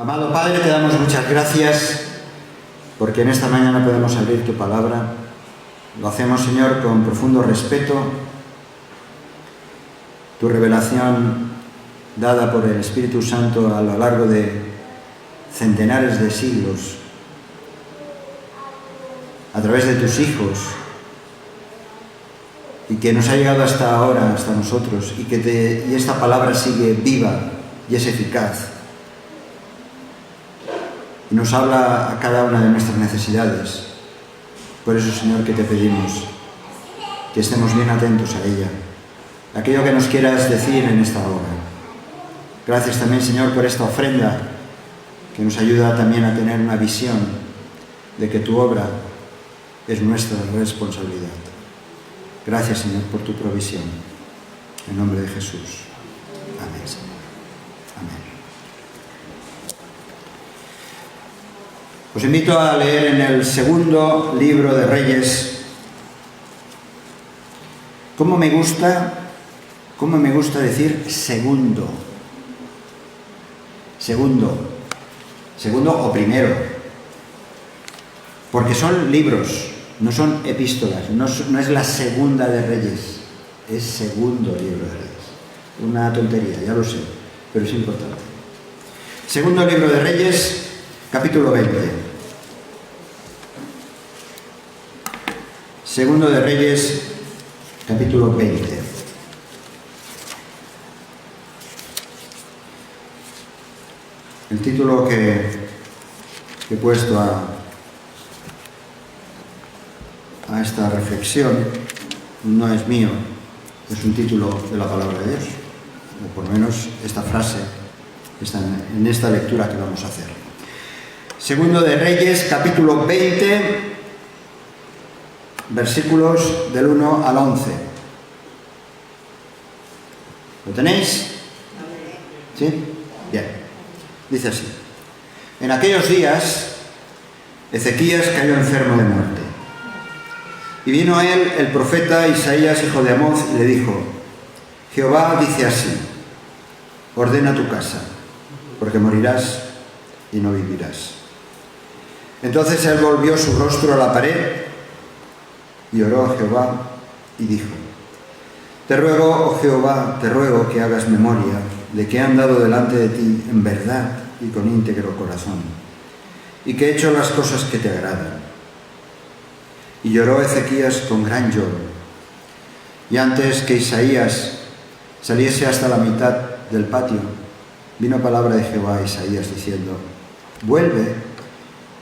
Amado Padre, te damos muchas gracias porque en esta mañana podemos abrir tu palabra. Lo hacemos, Señor, con profundo respeto. Tu revelación dada por el Espíritu Santo a lo largo de centenares de siglos, a través de tus hijos, y que nos ha llegado hasta ahora, hasta nosotros, y esta palabra sigue viva y es eficaz. Y nos habla a cada una de nuestras necesidades. Por eso, Señor, que te pedimos que estemos bien atentos a ella, aquello que nos quieras decir en esta hora. Gracias también, Señor, por esta ofrenda que nos ayuda también a tener una visión de que tu obra es nuestra responsabilidad. Gracias, Señor, por tu provisión. En nombre de Jesús. Amén, Señor. Amén. Os invito a leer en el segundo libro de Reyes. ¿Cómo me gusta decir segundo? Segundo o primero. Porque son libros, no son epístolas, no es la segunda de Reyes, es segundo libro de Reyes. Una tontería, ya lo sé, pero es importante. Segundo libro de Reyes, capítulo 20. Segundo de Reyes, capítulo 20. El título que he puesto a esta reflexión no es mío, es un título de la palabra de Dios, o por lo menos esta frase está en esta lectura que vamos a hacer. Segundo de Reyes, capítulo 20, versículos del 1 al 11. ¿Lo tenéis? ¿Sí? Bien. Dice así: en aquellos días, Ezequías cayó enfermo de muerte. Y vino a él el profeta Isaías, hijo de Amoz, y le dijo: Jehová dice así: ordena tu casa, porque morirás y no vivirás. Entonces él volvió su rostro a la pared y oró a Jehová y dijo: te ruego, oh Jehová, te ruego que hagas memoria de que he andado delante de ti en verdad y con íntegro corazón, y que he hecho las cosas que te agradan. Y lloró Ezequías con gran lloro. Y antes que Isaías saliese hasta la mitad del patio, vino palabra de Jehová a Isaías diciendo: vuelve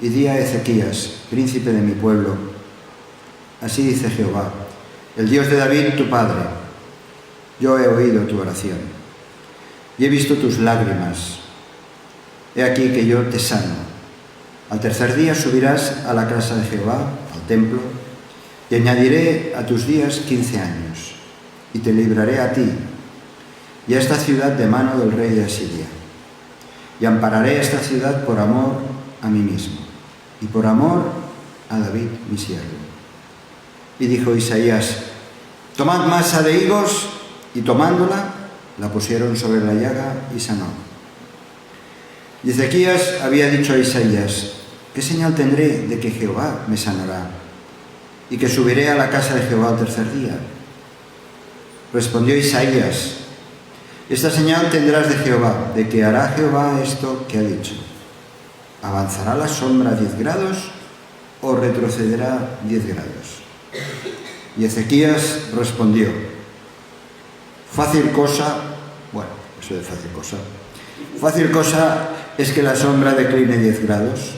y di a Ezequías, príncipe de mi pueblo: así dice Jehová, el Dios de David tu padre: yo he oído tu oración y he visto tus lágrimas. He aquí que yo te sano. Al tercer día subirás a la casa de Jehová, al templo, y añadiré a tus días 15 años, y te libraré a ti y a esta ciudad de mano del rey de Asiria. Y ampararé esta ciudad por amor a mí mismo, y por amor a David mi siervo. Y dijo Isaías: tomad masa de higos, y tomándola, la pusieron sobre la llaga y sanó. Y Ezequías había dicho a Isaías: ¿qué señal tendré de que Jehová me sanará y que subiré a la casa de Jehová al tercer día? Respondió Isaías: esta señal tendrás de Jehová, de que hará Jehová esto que ha dicho. ¿Avanzará la sombra 10 grados o retrocederá 10 grados? Y Ezequías respondió: fácil cosa es que la sombra decline 10 grados,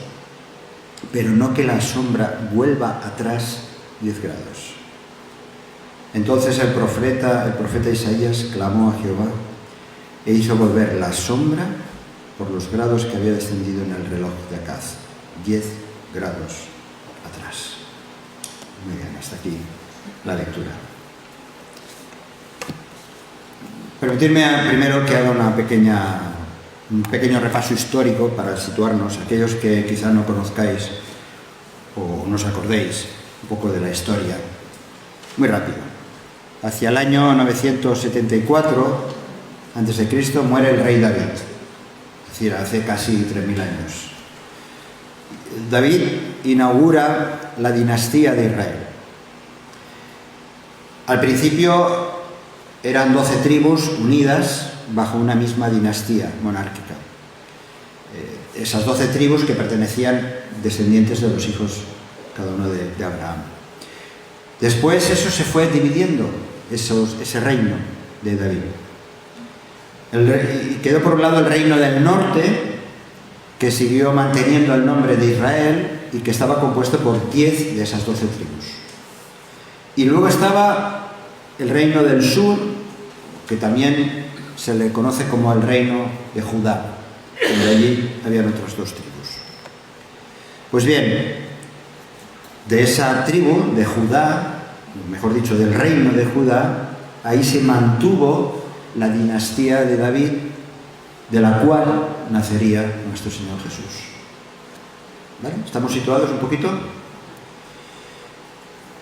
pero no que la sombra vuelva atrás 10 grados. Entonces el profeta Isaías clamó a Jehová e hizo volver la sombra por los grados que había descendido en el reloj de Acaz, 10 grados atrás. Muy bien, hasta aquí la lectura. Permitidme primero que haga un pequeño repaso histórico para situarnos, aquellos que quizá no conozcáis o no os acordéis un poco de la historia. Muy rápido. Hacia el año 974 a.C. muere el rey David. es decir, hace casi 3.000 años. David inaugura la dinastía de Israel. Al principio eran 12 tribus unidas bajo una misma dinastía monárquica. Esas 12 tribus que pertenecían descendientes de los hijos, cada uno de Abraham. Después eso se fue dividiendo, ese reino de David. Quedó por un lado el reino del norte, que siguió manteniendo el nombre de Israel y que estaba compuesto por 10 de esas 12 tribus. Y luego estaba el reino del sur, que también se le conoce como el reino de Judá, donde allí habían otras 2 tribus. Pues bien, de esa tribu de Judá, mejor dicho, del reino de Judá, ahí se mantuvo la dinastía de David, de la cual nacería nuestro Señor Jesús. ¿Vale? ¿Estamos situados un poquito?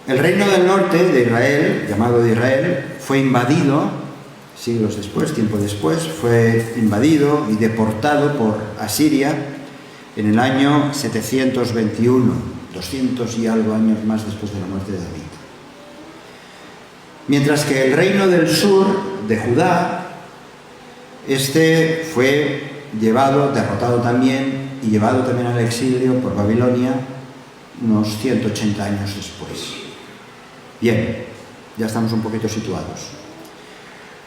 El reino del norte de Israel, llamado de Israel, fue invadido, siglos después, tiempo después, fue invadido y deportado por Asiria en el año 721, 200 y algo años más después de la muerte de David. Mientras que el reino del sur de Judá, este fue derrotado también y llevado también al exilio por Babilonia unos 180 años después. Bien, ya estamos un poquito situados.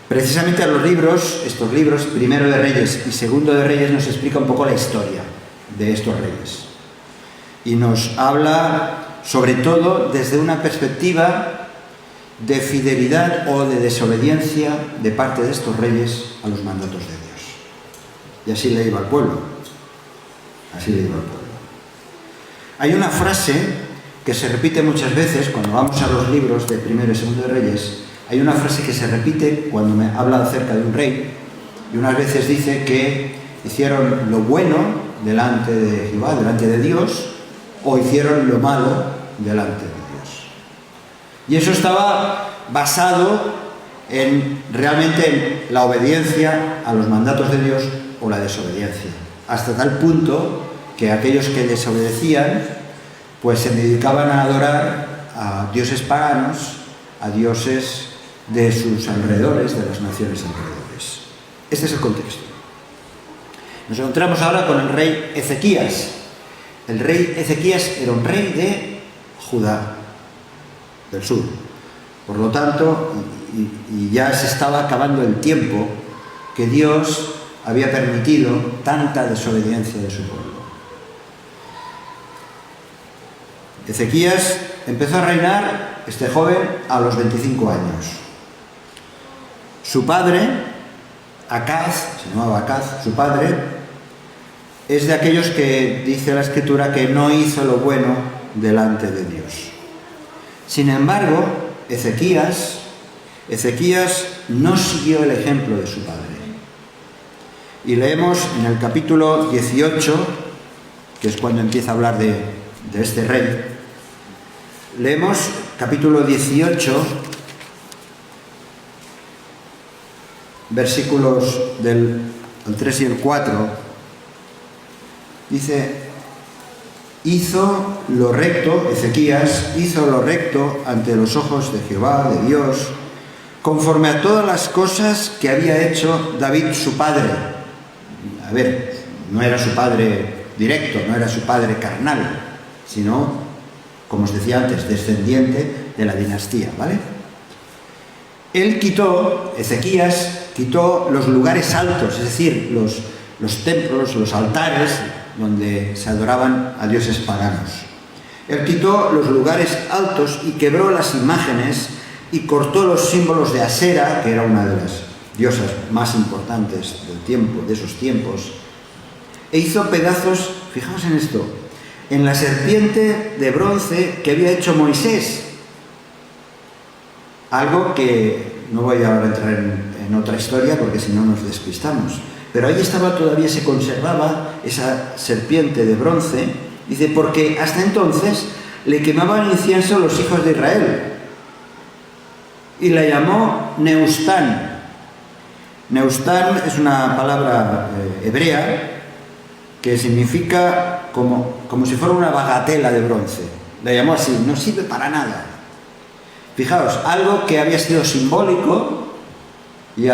Precisamente estos libros, Primero de Reyes y Segundo de Reyes, nos explica un poco la historia de estos reyes. Y nos habla, sobre todo, desde una perspectiva de fidelidad o de desobediencia de parte de estos reyes a los mandatos de Dios. Y así le iba al pueblo. Hay una frase que se repite muchas veces cuando vamos a los libros de Primero y Segundo de Reyes. Hay una frase que se repite cuando me habla acerca de un rey, y unas veces dice que hicieron lo bueno delante de Jehová, delante de Dios, o hicieron lo malo delante de Dios. Y eso estaba basado realmente en la obediencia a los mandatos de Dios o la desobediencia. Hasta tal punto que aquellos que desobedecían, pues se dedicaban a adorar a dioses paganos, a dioses de sus alrededores, de las naciones alrededores. Este es el contexto. Nos encontramos ahora con el rey Ezequías. El rey Ezequías era un rey de Judá, del sur. Por lo tanto, y ya se estaba acabando el tiempo que Dios había permitido tanta desobediencia de su pueblo. Ezequías empezó a reinar, este joven, a los 25 años. Su padre, Acaz, se llamaba Acaz, su padre, es de aquellos que dice la Escritura que no hizo lo bueno delante de Dios. Sin embargo, Ezequías no siguió el ejemplo de su padre. Y leemos en el capítulo 18, que es cuando empieza a hablar de este rey, leemos capítulo 18, versículos del 3 y el 4, dice: hizo lo recto, Ezequías hizo lo recto ante los ojos de Jehová, de Dios, conforme a todas las cosas que había hecho David su padre. A ver, no era su padre directo, no era su padre carnal, sino, como os decía antes, descendiente de la dinastía, ¿vale? Ezequías quitó los lugares altos, es decir, los templos, los altares donde se adoraban a dioses paganos. Él quitó los lugares altos y quebró las imágenes y cortó los símbolos de Asera, que era una de las diosas más importantes de esos tiempos, e hizo pedazos, fijaos en esto, en la serpiente de bronce que había hecho Moisés. Algo que no voy ahora a entrar en otra historia porque si no nos despistamos. Pero ahí todavía se conservaba esa serpiente de bronce, dice, porque hasta entonces le quemaban incienso los hijos de Israel. Y la llamó Neustán. Neustán es una palabra hebrea que significa como si fuera una bagatela de bronce. La llamó así, no sirve para nada. Fijaos, algo que había sido simbólico, y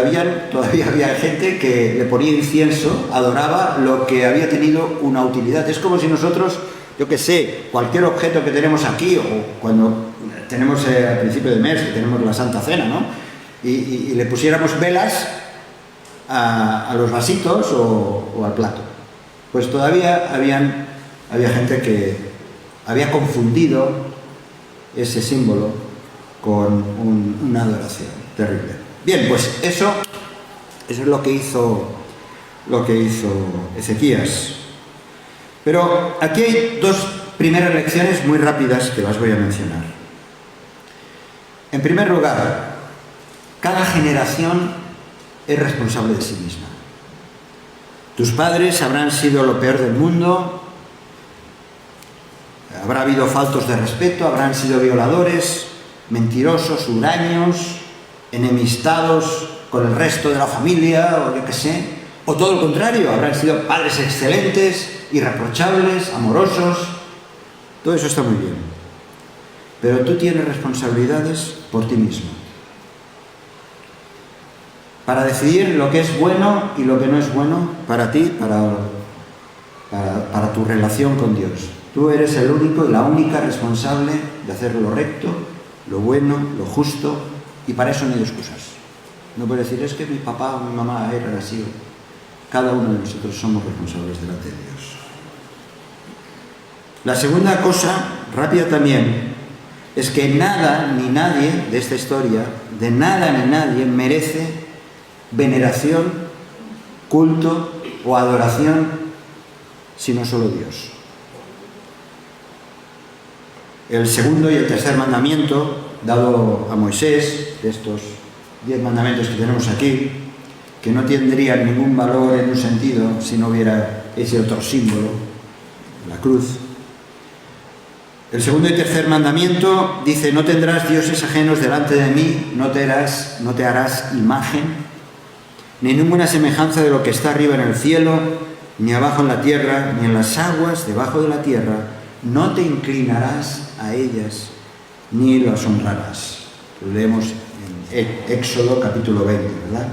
todavía había gente que le ponía incienso, adoraba lo que había tenido una utilidad. Es como si nosotros, yo que sé, cualquier objeto que tenemos aquí, o cuando tenemos al principio de mes, que tenemos la Santa Cena, ¿no? Y le pusiéramos velas a los vasitos o al plato. Pues todavía había gente que había confundido ese símbolo con una adoración terrible. Bien, pues eso es lo que hizo Ezequías. Pero aquí hay dos primeras lecciones muy rápidas que las voy a mencionar. En primer lugar, cada generación es responsable de sí misma. Tus padres habrán sido lo peor del mundo, habrá habido faltos de respeto, habrán sido violadores, mentirosos, huraños, enemistados con el resto de la familia, o yo qué sé, o todo lo contrario, habrán sido padres excelentes, irreprochables, amorosos. Todo eso está muy bien, pero tú tienes responsabilidades por ti mismo, para decidir lo que es bueno y lo que no es bueno para ti, para tu relación con Dios. Tú eres el único y la única responsable de hacer lo recto, lo bueno, lo justo, y para eso no hay excusas. No puedes decir, es que mi papá o mi mamá eran así. Cada uno de nosotros somos responsables delante de Dios. La segunda cosa, rápida también, es que nada ni nadie de esta historia, de nada ni nadie merece veneración, culto o adoración, sino solo Dios. El segundo y el tercer mandamiento dado a Moisés, de estos 10 mandamientos que tenemos aquí, que no tendrían ningún valor en un sentido si no hubiera ese otro símbolo, la cruz. El segundo y tercer mandamiento dice, no tendrás dioses ajenos delante de mí, no te harás imagen, ni ninguna semejanza de lo que está arriba en el cielo, ni abajo en la tierra, ni en las aguas debajo de la tierra, no te inclinarás a ellas, ni las honrarás. Lo leemos en Éxodo capítulo 20, ¿verdad?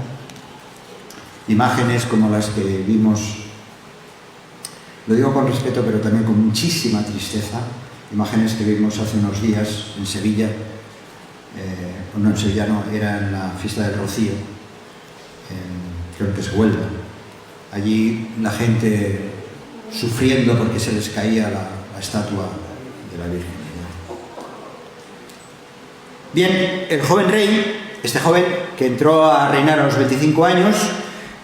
Imágenes como las que vimos, lo digo con respeto, pero también con muchísima tristeza, imágenes que vimos hace unos días en Sevilla, no en Sevilla, no, era en la fiesta del Rocío, creo que es Huelva. Allí la gente sufriendo porque se les caía la estatua de la Virgen. Bien, el joven rey, este joven que entró a reinar a los 25 años,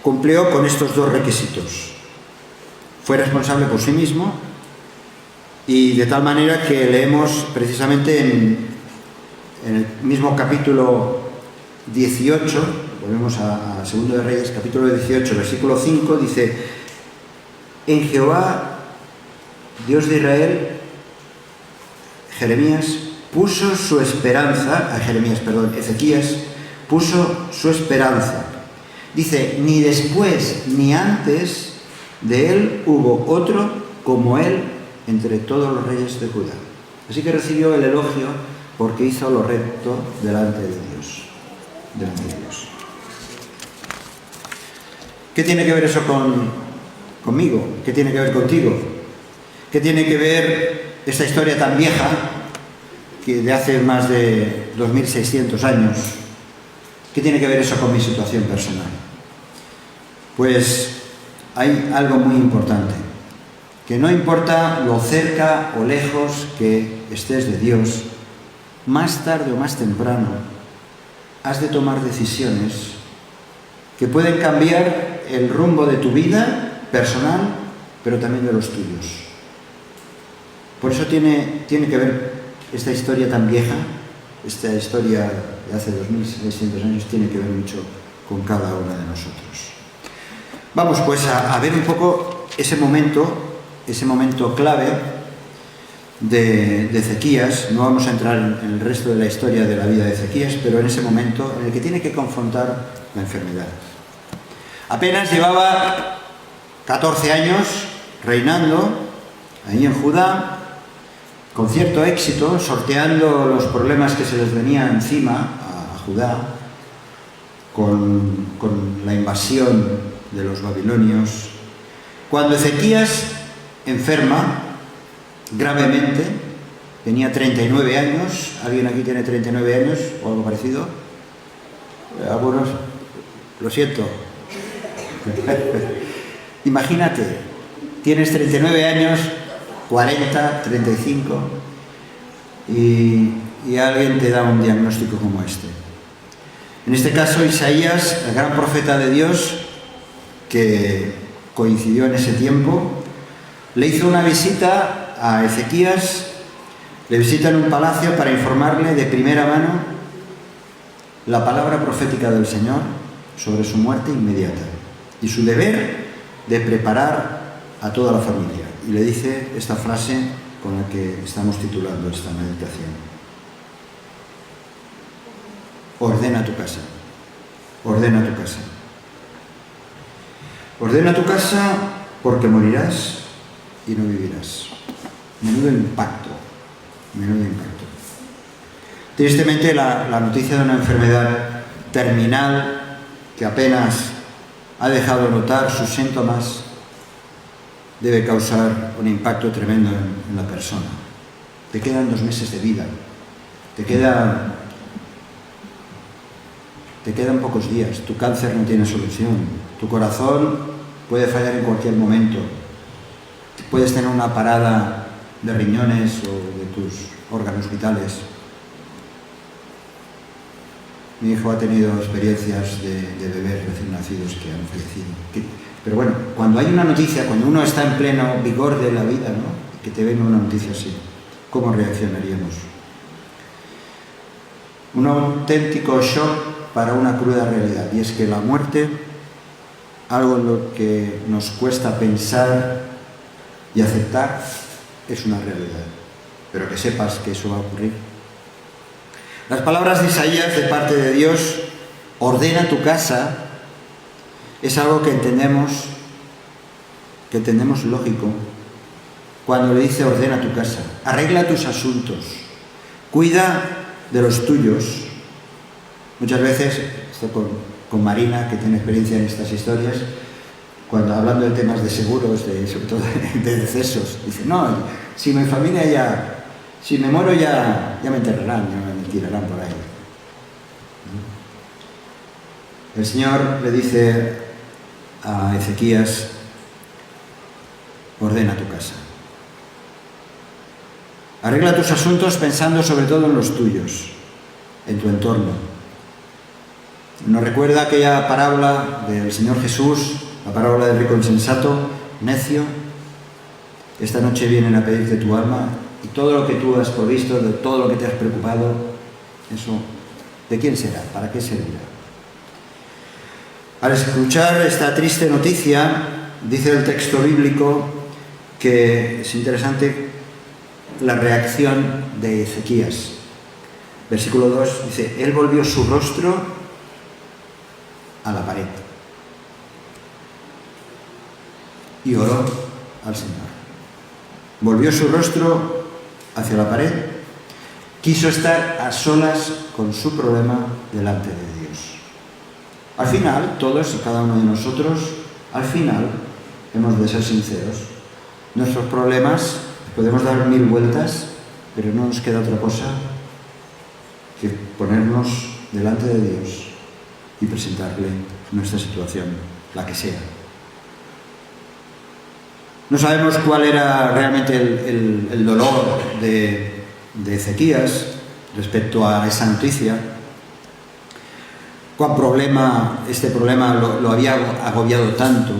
cumplió con estos dos requisitos. Fue responsable por sí mismo, y de tal manera que leemos precisamente en el mismo capítulo 18, volvemos a 2 de Reyes, capítulo 18, versículo 5, dice, en Jehová, Dios de Israel, Ezequías puso su esperanza. Dice, ni después ni antes de él hubo otro como él entre todos los reyes de Judá. Así que recibió el elogio porque hizo lo recto delante de Dios. ¿Qué tiene que ver eso conmigo? ¿Qué tiene que ver contigo? ¿Qué tiene que ver esta historia tan vieja, que de hace más de 2600 años? ¿Qué tiene que ver eso con mi situación personal? Pues hay algo muy importante, que no importa lo cerca o lejos que estés de Dios, más tarde o más temprano has de tomar decisiones que pueden cambiar el rumbo de tu vida personal, pero también de los tuyos. Por eso tiene que ver esta historia tan vieja, esta historia de hace 2600 años, tiene que ver mucho con cada una de nosotros. Vamos pues a ver un poco ese momento clave de Ezequías. No vamos a entrar en el resto de la historia de la vida de Ezequías, pero en ese momento en el que tiene que confrontar la enfermedad. Apenas llevaba 14 años reinando ahí en Judá, con cierto éxito, sorteando los problemas que se les venía encima a Judá, con la invasión de los babilonios. Cuando Ezequías enferma gravemente, tenía 39 años, ¿alguien aquí tiene 39 años o algo parecido? Algunos, lo siento. Imagínate, tienes 39 años, 40, 35, y alguien te da un diagnóstico como este. En este caso, Isaías, el gran profeta de Dios, que coincidió en ese tiempo, le hizo una visita a Ezequías, le visita en un palacio para informarle de primera mano la palabra profética del Señor sobre su muerte inmediata y su deber de preparar a toda la familia. Y le dice esta frase con la que estamos titulando esta meditación. Ordena tu casa, ordena tu casa. Ordena tu casa porque morirás y no vivirás. Menudo impacto, menudo impacto. Tristemente la noticia de una enfermedad terminal que apenas ha dejado notar sus síntomas debe causar un impacto tremendo en la persona. Te quedan 2 meses de vida, te quedan pocos días, tu cáncer no tiene solución, tu corazón puede fallar en cualquier momento, puedes tener una parada de riñones o de tus órganos vitales. Mi hijo ha tenido experiencias de bebés recién nacidos que han fallecido. Pero bueno, cuando hay una noticia, cuando uno está en pleno vigor de la vida, ¿no?, que te venga una noticia así, ¿cómo reaccionaríamos? Un auténtico shock para una cruda realidad, y es que la muerte, algo en lo que nos cuesta pensar y aceptar, es una realidad. Pero que sepas que eso va a ocurrir. Las palabras de Isaías de parte de Dios, ordena tu casa, es algo que entendemos lógico cuando le dice ordena tu casa, arregla tus asuntos, cuida de los tuyos. Muchas veces, esto con Marina, que tiene experiencia en estas historias, cuando hablando de temas de seguros, sobre todo de decesos, dice, no, si mi familia si me muero ya me enterrarán, ya me tirarán por ahí. El Señor le dice a Ezequías, ordena tu casa. Arregla tus asuntos pensando sobre todo en los tuyos, en tu entorno. Nos recuerda aquella parábola del Señor Jesús, la parábola del rico insensato, necio. Esta noche vienen a pedirte tu alma y todo lo que tú has provisto, de todo lo que te has preocupado, eso, ¿de quién será? ¿Para qué servirá? Al escuchar esta triste noticia, dice el texto bíblico que es interesante la reacción de Ezequías. Versículo 2 dice, él volvió su rostro a la pared y oró al Señor. Volvió su rostro hacia la pared, quiso estar a solas con su problema delante de Dios. Al final, todos y cada uno de nosotros, al final, hemos de ser sinceros. Nuestros problemas podemos dar 1000 vueltas, pero no nos queda otra cosa que ponernos delante de Dios y presentarle nuestra situación, la que sea. No sabemos cuál era realmente el dolor de Ezequías respecto a esa noticia. Este problema lo había agobiado tanto.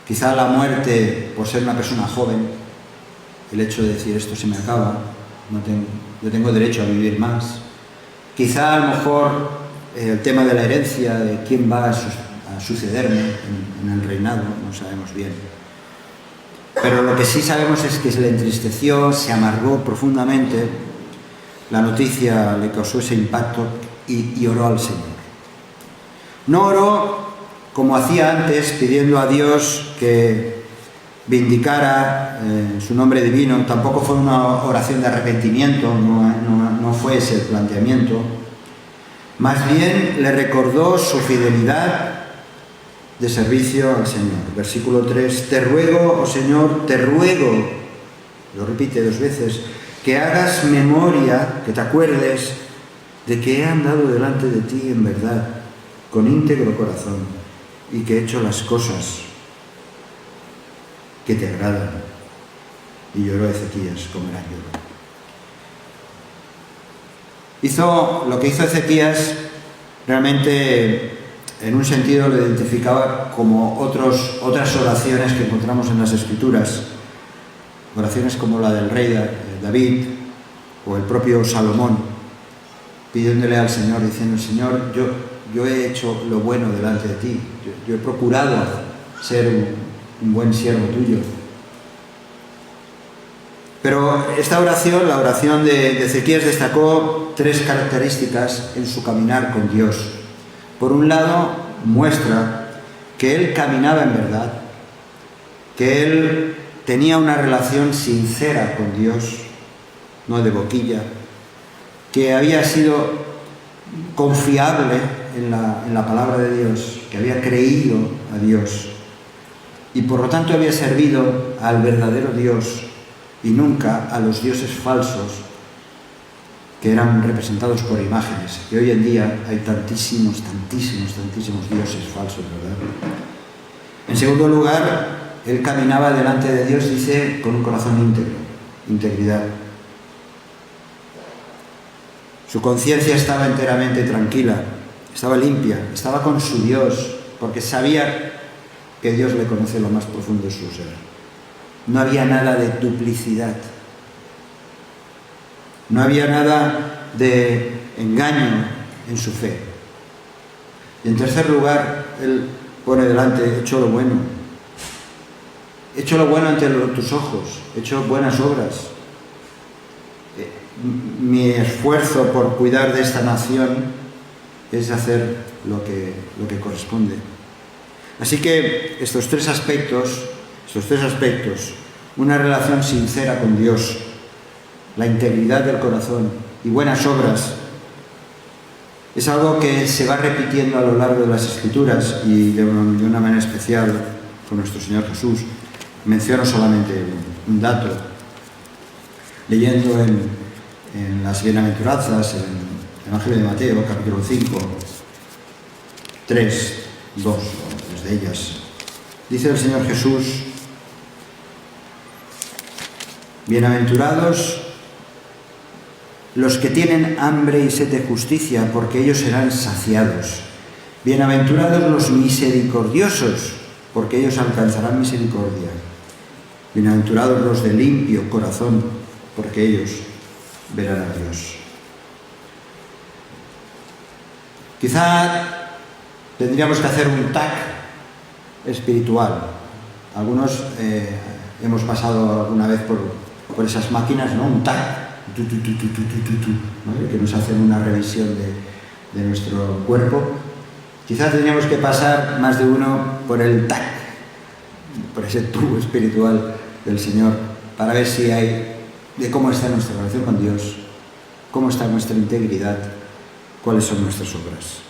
Quizá la muerte, por ser una persona joven, el hecho de decir esto se me acaba, yo tengo derecho a vivir más. Quizá a lo mejor el tema de la herencia, de quién va a sucederme en el reinado, no sabemos bien. Pero lo que sí sabemos es que se le entristeció, se amargó profundamente. La noticia le causó ese impacto y oró al Señor. No oró como hacía antes, pidiendo a Dios que vindicara su nombre divino. Tampoco fue una oración de arrepentimiento, no fue ese el planteamiento. Más bien le recordó su fidelidad de servicio al Señor. Versículo 3, te ruego, oh Señor, te ruego, lo repite 2 veces, que hagas memoria, que te acuerdes de que he andado delante de ti en verdad, con íntegro corazón, y que he hecho las cosas que te agradan. Y lloró Ezequías con gran lloro. Lo que hizo Ezequías realmente, en un sentido, lo identificaba como otras oraciones que encontramos en las Escrituras, oraciones como la del rey David o el propio Salomón, pidiéndole al Señor, diciendo: Señor, yo he hecho lo bueno delante de ti, yo he procurado ser un buen siervo tuyo. Pero esta oración, la oración de Ezequías, destacó 3 características en su caminar con Dios. Por un lado, muestra que él caminaba en verdad, que él tenía una relación sincera con Dios, no de boquilla, que había sido confiable en la palabra de Dios, que había creído a Dios y por lo tanto había servido al verdadero Dios y nunca a los dioses falsos que eran representados por imágenes. Y hoy en día hay tantísimos dioses falsos, ¿verdad? En segundo lugar, él caminaba delante de Dios, dice, con un corazón íntegro, integridad. Su conciencia estaba enteramente tranquila, estaba limpia, estaba con su Dios, porque sabía que Dios le conoce lo más profundo de su ser. No había nada de duplicidad, no había nada de engaño en su fe. Y en tercer lugar, él pone delante: he hecho lo bueno. He hecho lo bueno ante tus ojos, he hecho buenas obras. Mi esfuerzo por cuidar de esta nación es hacer lo que corresponde. Así que estos tres aspectos, una relación sincera con Dios, la integridad del corazón y buenas obras, es algo que se va repitiendo a lo largo de las Escrituras y de una manera especial con nuestro Señor Jesús. Menciono solamente un dato. Leyendo en las Bienaventuranzas, en el Evangelio de Mateo, capítulo 5, 3, 2 de ellas, dice el Señor Jesús: bienaventurados los que tienen hambre y sed de justicia, porque ellos serán saciados. Bienaventurados los misericordiosos, porque ellos alcanzarán misericordia. Bienaventurados los de limpio corazón, porque ellos verán a Dios. Quizá tendríamos que hacer un TAC espiritual. Algunos hemos pasado alguna vez por esas máquinas, ¿no? Un TAC, ¿no? Que nos hacen una revisión de nuestro cuerpo. Quizá tendríamos que pasar más de uno por el TAC, por ese tubo espiritual del Señor, para ver si hay, de cómo está nuestra relación con Dios, cómo está nuestra integridad, cuáles son nuestras obras.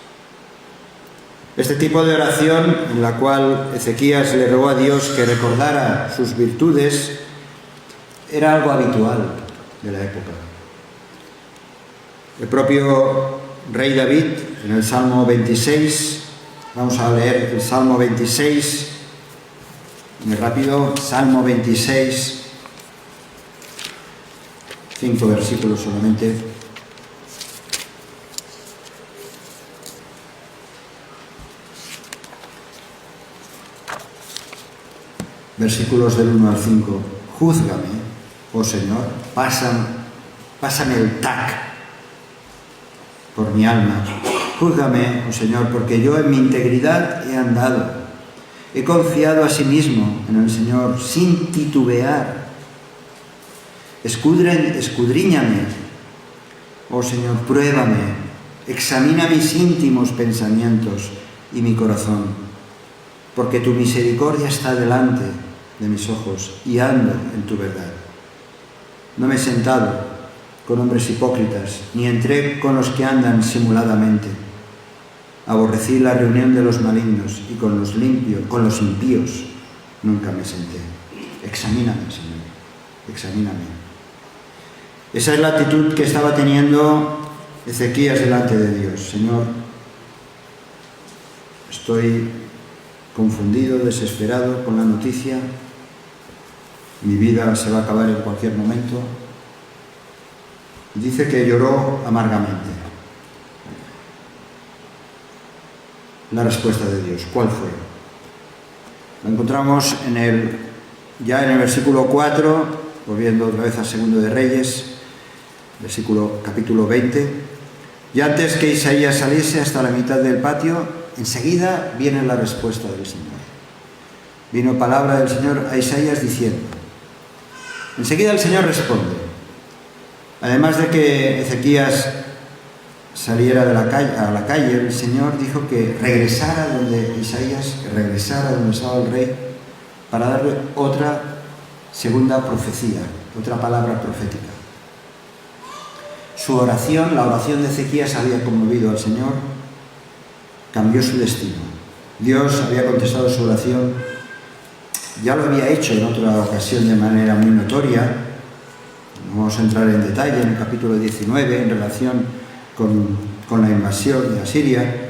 Este tipo de oración, en la cual Ezequías le rogó a Dios que recordara sus virtudes, era algo habitual de la época. El propio rey David, en el Salmo 26, vamos a leer el Salmo 26, muy rápido, Salmo 26, 5 versículos solamente. Versículos del 1 al 5. Júzgame, oh Señor, pásame el TAC por mi alma. Júzgame, oh Señor, porque yo en mi integridad he andado. He confiado a sí mismo en el Señor sin titubear. Escudriñame, oh Señor, pruébame, examina mis íntimos pensamientos y mi corazón, porque tu misericordia está delante de mis ojos y ando en tu verdad. No me he sentado con hombres hipócritas, ni entré con los que andan simuladamente. Aborrecí la reunión de los malignos y con los impíos nunca me senté. Examíname, Señor, examíname. Esa es la actitud que estaba teniendo Ezequías delante de Dios. Señor, estoy confundido, desesperado con la noticia. Mi vida se va a acabar en cualquier momento. Y dice que lloró amargamente. La respuesta de Dios, ¿cuál fue? Lo encontramos ya en el versículo 4, volviendo otra vez a 2 de Reyes, capítulo 20. Y antes que Isaías saliese hasta la mitad del patio, enseguida viene la respuesta del Señor. Vino palabra del Señor a Isaías diciendo. Enseguida el Señor responde. Además de que Ezequías saliera a la calle, el Señor dijo que regresara donde Isaías, que regresara donde estaba el rey, para darle otra segunda profecía, otra palabra profética. Su oración, la oración de Ezequías, había conmovido al Señor, cambió su destino. Dios había contestado su oración, ya lo había hecho en otra ocasión de manera muy notoria. No vamos a entrar en detalle en el capítulo 19 en relación con la invasión de Asiria.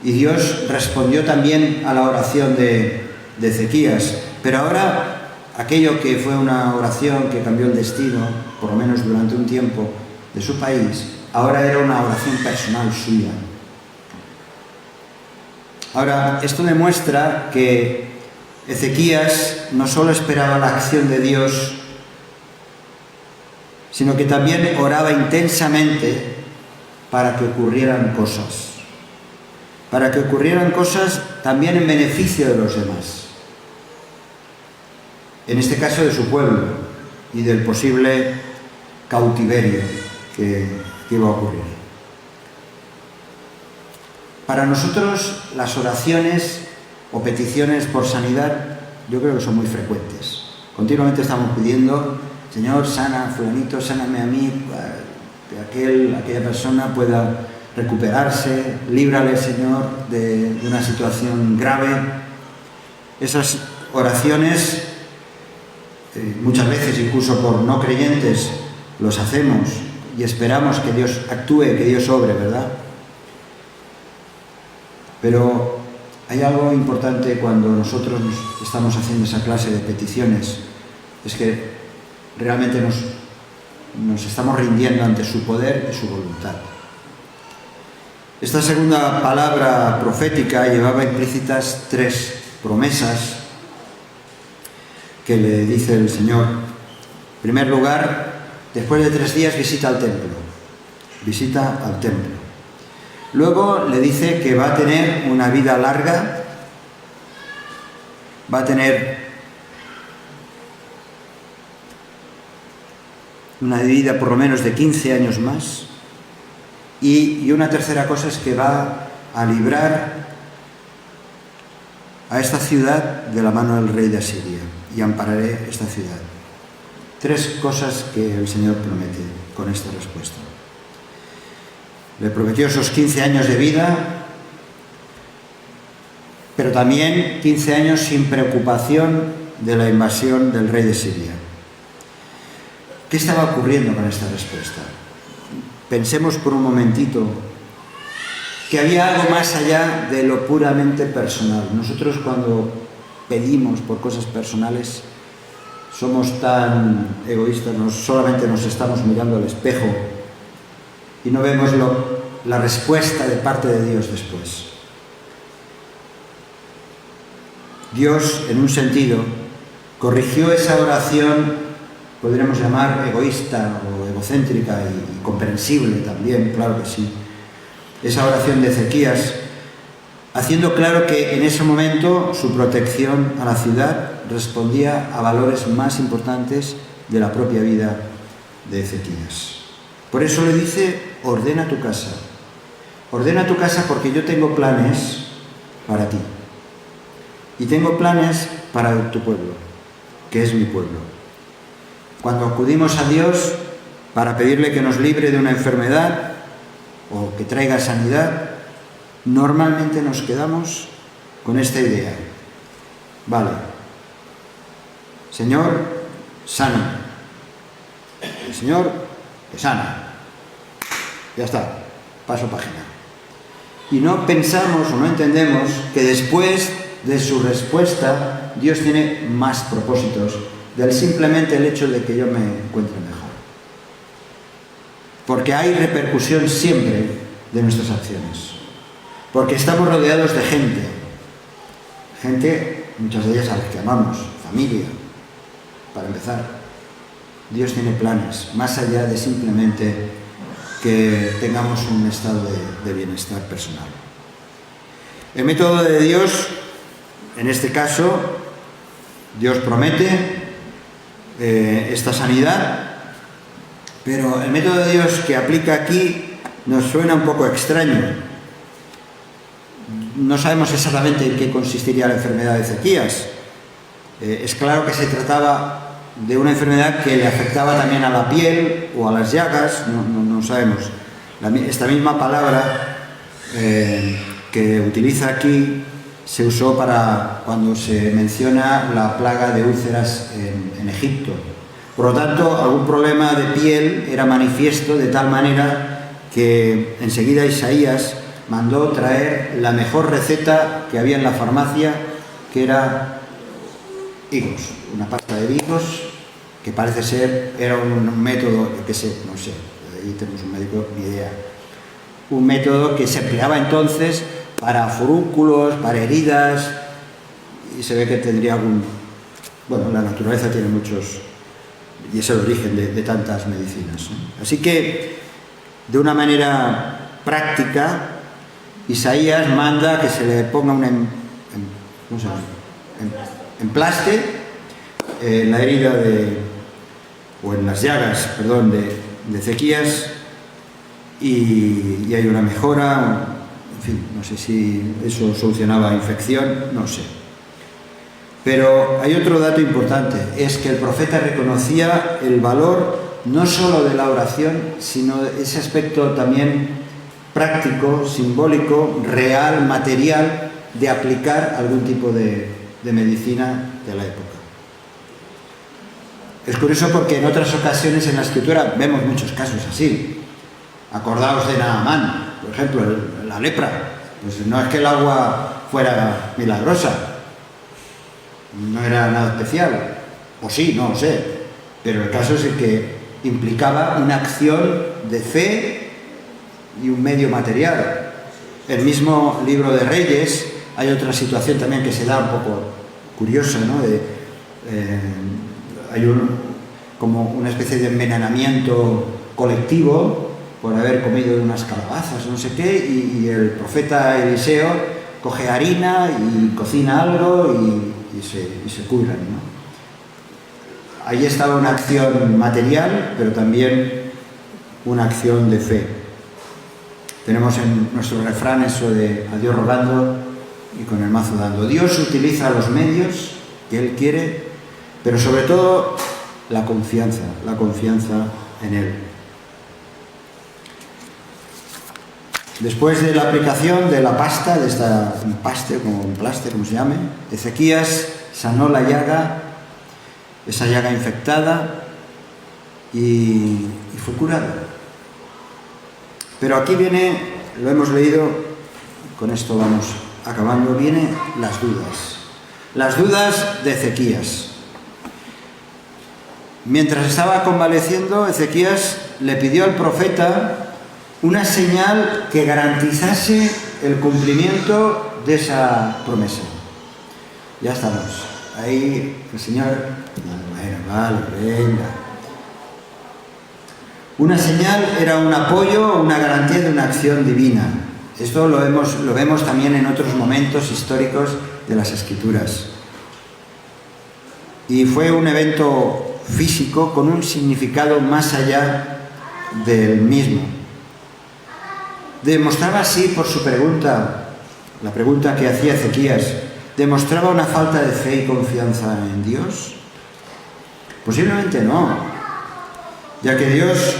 Y Dios respondió también a la oración de Ezequías. Pero ahora, aquello que fue una oración que cambió el destino, por lo menos durante un tiempo, de su país, ahora era una oración personal suya. Ahora, esto demuestra que Ezequías no solo esperaba la acción de Dios, sino que también oraba intensamente para que ocurrieran cosas. Para que ocurrieran cosas también en beneficio de los demás. En este caso de su pueblo y del posible cautiverio que iba a ocurrir. Para nosotros las oraciones o peticiones por sanidad yo creo que son muy frecuentes. Continuamente estamos pidiendo, Señor, sana a fulanito, sáname a mí, que aquella persona pueda recuperarse, líbrale, Señor, de una situación grave. Esas oraciones, muchas veces incluso por no creyentes, los hacemos y esperamos que Dios actúe, que Dios obre, ¿verdad? Pero hay algo importante cuando nosotros estamos haciendo esa clase de peticiones, es que realmente nos estamos rindiendo ante su poder y su voluntad. Esta segunda palabra profética llevaba implícitas 3 promesas que le dice el Señor. En primer lugar, después de 3 días visita al templo. Visita al templo. Luego le dice que va a tener una vida larga, va a tener una vida por lo menos de 15 años más, y una tercera cosa es que va a librar a esta ciudad de la mano del rey de Asiria, y ampararé esta ciudad. 3 cosas que el Señor promete con esta respuesta. Le prometió esos 15 años de vida, pero también 15 años sin preocupación de la invasión del rey de Siria. ¿Qué estaba ocurriendo con esta respuesta? Pensemos por un momentito que había algo más allá de lo puramente personal. Nosotros cuando pedimos por cosas personales somos tan egoístas, solamente nos estamos mirando al espejo y no vemos la respuesta de parte de Dios después. Dios, en un sentido, corrigió esa oración, podríamos llamar egoísta o egocéntrica y comprensible también, claro que sí, esa oración de Ezequías, haciendo claro que en ese momento su protección a la ciudad respondía a valores más importantes de la propia vida de Ezequías. Por eso le dice, ordena tu casa porque yo tengo planes para ti y tengo planes para tu pueblo. que es mi pueblo. Cuando acudimos a Dios para pedirle que nos libre de una enfermedad o que traiga sanidad, normalmente nos quedamos con esta idea. Vale, Señor, sana. El Señor te sana. Ya está, paso página. Y no pensamos o no entendemos que después de su respuesta Dios tiene más propósitos del simplemente el hecho de que yo me encuentre mejor. Porque hay repercusión siempre de nuestras acciones. Porque estamos rodeados de gente, muchas de ellas a las que amamos, familia, para empezar. Dios tiene planes, más allá de simplemente que tengamos un estado de bienestar personal. El método de Dios, en este caso, Dios promete esta sanidad, pero el método de Dios que aplica aquí nos suena un poco extraño. No sabemos exactamente en qué consistiría la enfermedad de Ezequías. Es claro que se trataba de una enfermedad que le afectaba también a la piel o a las llagas, no sabemos. Esta misma palabra que utiliza aquí se usó para cuando se menciona la plaga de úlceras en Egipto. Por lo tanto, algún problema de piel era manifiesto de tal manera que enseguida Isaías mandó traer la mejor receta que había en la farmacia, que era higos, una pasta de higos, que parece ser, era un método, yo qué sé, no sé, ahí tenemos un médico, ni idea, un método que se empleaba entonces para forúnculos, para heridas, y se ve que tendría algún, bueno, la naturaleza tiene muchos, y es el origen de tantas medicinas, ¿no? Así que, de una manera práctica, Isaías manda que se le ponga un emplaste en la herida o en las llagas, perdón, de Ezequías, y hay una mejora, en fin, no sé si eso solucionaba infección, no sé. Pero hay otro dato importante, es que el profeta reconocía el valor no solo de la oración, sino ese aspecto también práctico, simbólico, real, material, de aplicar algún tipo de medicina de la época. Es curioso porque en otras ocasiones en la Escritura vemos muchos casos así. Acordaos de Naamán, por ejemplo, la lepra. Pues no es que el agua fuera milagrosa, no era nada especial, o sí, no lo sé, pero el caso es que implicaba una acción de fe y un medio material. El mismo libro de Reyes, hay otra situación también que se da un poco curiosa, ¿no? Hay como una especie de envenenamiento colectivo por haber comido unas calabazas, no sé qué, y el profeta Eliseo coge harina y cocina algo y se curan, ¿no? Ahí estaba una acción material, pero también una acción de fe. Tenemos en nuestro refrán eso de a Dios rogando y con el mazo dando. Dios utiliza los medios que Él quiere, pero sobre todo la confianza en Él. Después de la aplicación de la pasta, de esta empaste, como un plaster, como se llame, Ezequías sanó la llaga, esa llaga infectada, y fue curado. Pero aquí viene, lo hemos leído, con esto vamos acabando, vienen las dudas. Las dudas de Ezequías. Mientras estaba convaleciendo, Ezequías le pidió al profeta una señal que garantizase el cumplimiento de esa promesa. Ya estamos. Ahí el Señor, vale, venga. Una señal era un apoyo, una garantía de una acción divina. Esto lo vemos también en otros momentos históricos de las Escrituras. Y fue un evento físico con un significado más allá del mismo. Demostraba así, por su pregunta, la pregunta que hacía Ezequías, ¿demostraba una falta de fe y confianza en Dios? Posiblemente no, ya que Dios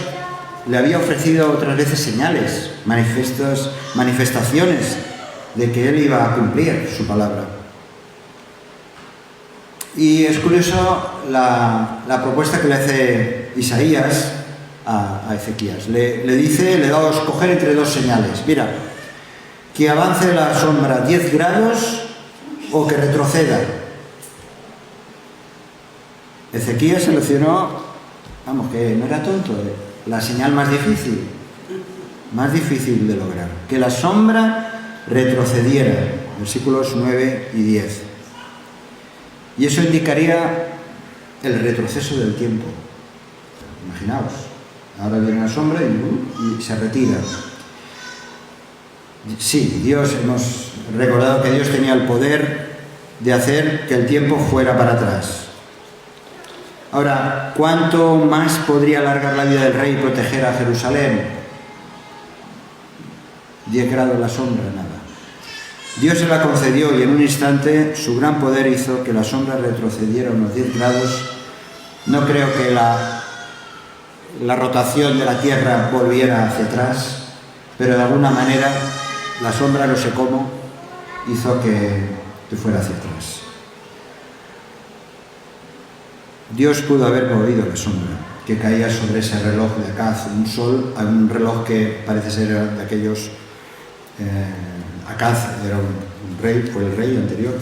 le había ofrecido otras veces señales, manifestaciones de que Él iba a cumplir su palabra. Y es curioso la propuesta que le hace Isaías a Ezequías. Le da a escoger entre dos señales. Mira, que avance la sombra 10 grados o que retroceda. Ezequías seleccionó, vamos, que no era tonto, la señal más difícil de lograr, que la sombra retrocediera, versículos 9 y 10. Y eso indicaría el retroceso del tiempo. Imaginaos, ahora viene la sombra y se retira. Sí, hemos recordado que Dios tenía el poder de hacer que el tiempo fuera para atrás. Ahora, ¿cuánto más podría alargar la vida del rey y proteger a Jerusalén? 10 grados la sombra, nada. Dios se la concedió y en un instante su gran poder hizo que la sombra retrocediera unos 10 grados. No creo que la rotación de la Tierra volviera hacia atrás, pero de alguna manera la sombra, no sé cómo, hizo que fuera hacia atrás. Dios pudo haber movido la sombra que caía sobre ese reloj de Acaz, un reloj que parece ser de aquellos... Acaz era un rey, fue el rey anterior,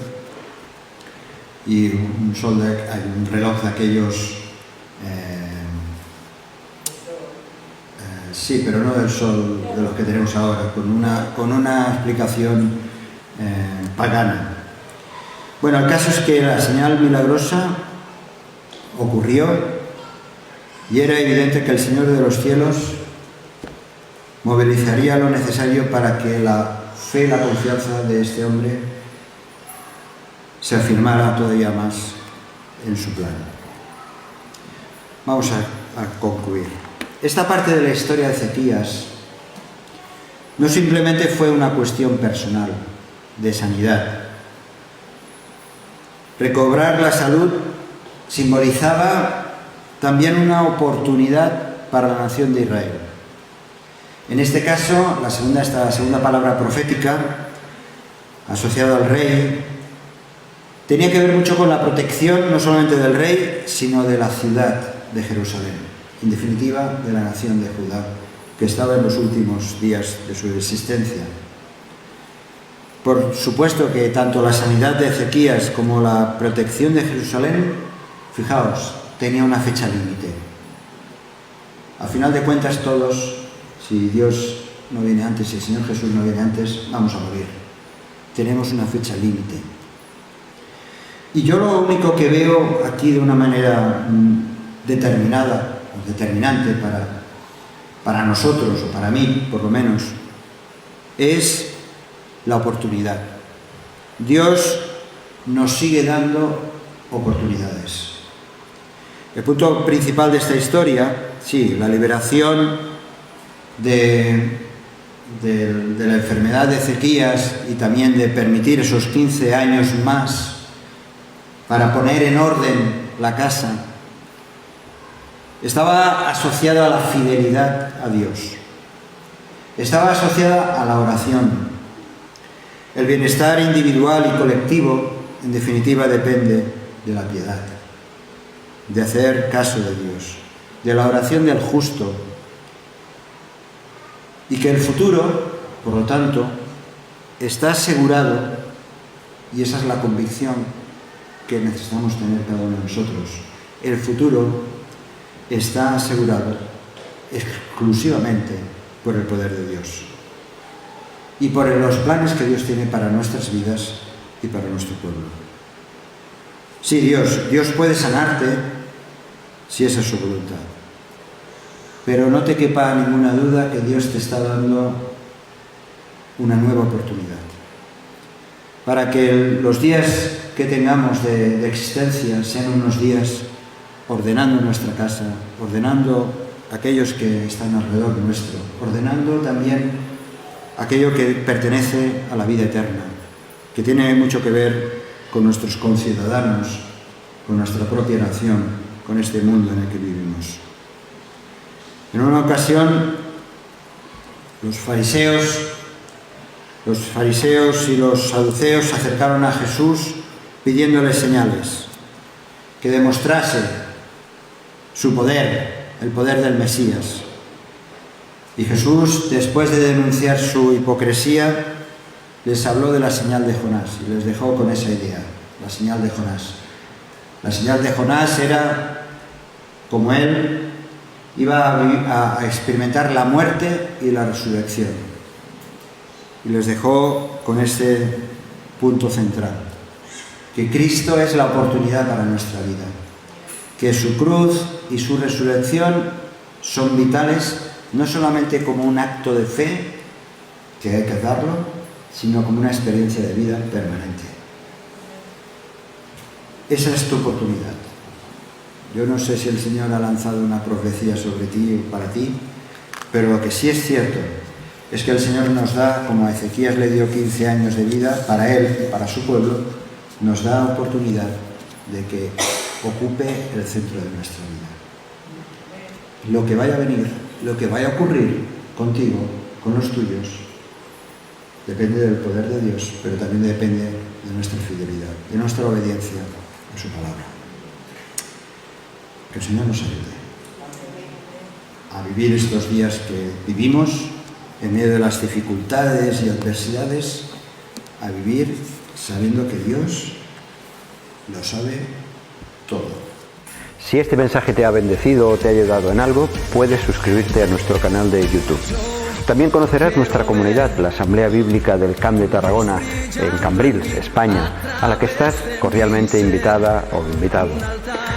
y un reloj de aquellos... sí, pero no del sol de los que tenemos ahora, con una explicación pagana. Bueno, el caso es que la señal milagrosa ocurrió y era evidente que el Señor de los cielos movilizaría lo necesario para que la fe y la confianza de este hombre se afirmara todavía más en su plan. Vamos a concluir. Esta parte de la historia de Ezequías no simplemente fue una cuestión personal de sanidad. Recobrar la salud simbolizaba también una oportunidad para la nación de Israel. En este caso, esta segunda palabra profética, asociada al rey, tenía que ver mucho con la protección no solamente del rey, sino de la ciudad de Jerusalén, en definitiva, de la nación de Judá, que estaba en los últimos días de su existencia. Por supuesto que tanto la sanidad de Ezequías como la protección de Jerusalén, fijaos, tenía una fecha límite. A final de cuentas, todos, si Dios no viene antes, si el Señor Jesús no viene antes, vamos a morir. Tenemos una fecha límite. Y yo lo único que veo aquí de una manera determinada, o determinante para nosotros, o para mí, por lo menos, es la oportunidad. Dios nos sigue dando oportunidades. El punto principal de esta historia, sí, la liberación de la enfermedad de Ezequías y también de permitir esos 15 años más para poner en orden la casa, estaba asociada a la fidelidad a Dios. Estaba asociada a la oración. El bienestar individual y colectivo, en definitiva, depende de la piedad, de hacer caso de Dios, de la oración del justo, y que el futuro, por lo tanto, está asegurado, y esa es la convicción que necesitamos tener cada uno de nosotros. El futuro está asegurado exclusivamente por el poder de Dios y por los planes que Dios tiene para nuestras vidas y para nuestro pueblo. Sí, Dios puede sanarte si esa es su voluntad, pero no te quepa ninguna duda que Dios te está dando una nueva oportunidad para que los días que tengamos de existencia sean unos días ordenando nuestra casa, ordenando aquellos que están alrededor nuestro, ordenando también aquello que pertenece a la vida eterna, que tiene mucho que ver con nuestros conciudadanos, con nuestra propia nación con este mundo en el que vivimos. En una ocasión, los fariseos y los saduceos se acercaron a Jesús pidiéndole señales, que demostrase su poder, el poder del Mesías. Y Jesús, después de denunciar su hipocresía, les habló de la señal de Jonás y les dejó con esa idea, la señal de Jonás. La señal de Jonás era como él iba a experimentar la muerte y la resurrección. Y les dejó con este punto central, que Cristo es la oportunidad para nuestra vida, que su cruz y su resurrección son vitales, no solamente como un acto de fe, que hay que darlo, sino como una experiencia de vida permanente. Esa es tu oportunidad. Yo no sé si el Señor ha lanzado una profecía sobre ti o para ti, pero lo que sí es cierto es que el Señor nos da, como a Ezequías le dio 15 años de vida, para él y para su pueblo, nos da oportunidad de que ocupe el centro de nuestra vida. Lo que vaya a venir, lo que vaya a ocurrir contigo, con los tuyos, depende del poder de Dios, pero también depende de nuestra fidelidad, de nuestra obediencia a su palabra. Que el Señor nos ayude a vivir estos días que vivimos en medio de las dificultades y adversidades, a vivir sabiendo que Dios lo sabe todo. Si este mensaje te ha bendecido o te ha ayudado en algo, puedes suscribirte a nuestro canal de YouTube. También conocerás nuestra comunidad, la Asamblea Bíblica del Camp de Tarragona, en Cambrils, España, a la que estás cordialmente invitada o invitado.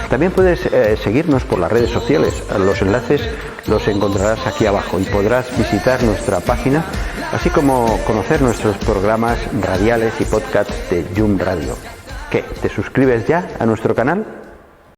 También puedes seguirnos por las redes sociales. Los enlaces los encontrarás aquí abajo y podrás visitar nuestra página, así como conocer nuestros programas radiales y podcasts de Yum Radio. ¿Qué? ¿Te suscribes ya a nuestro canal?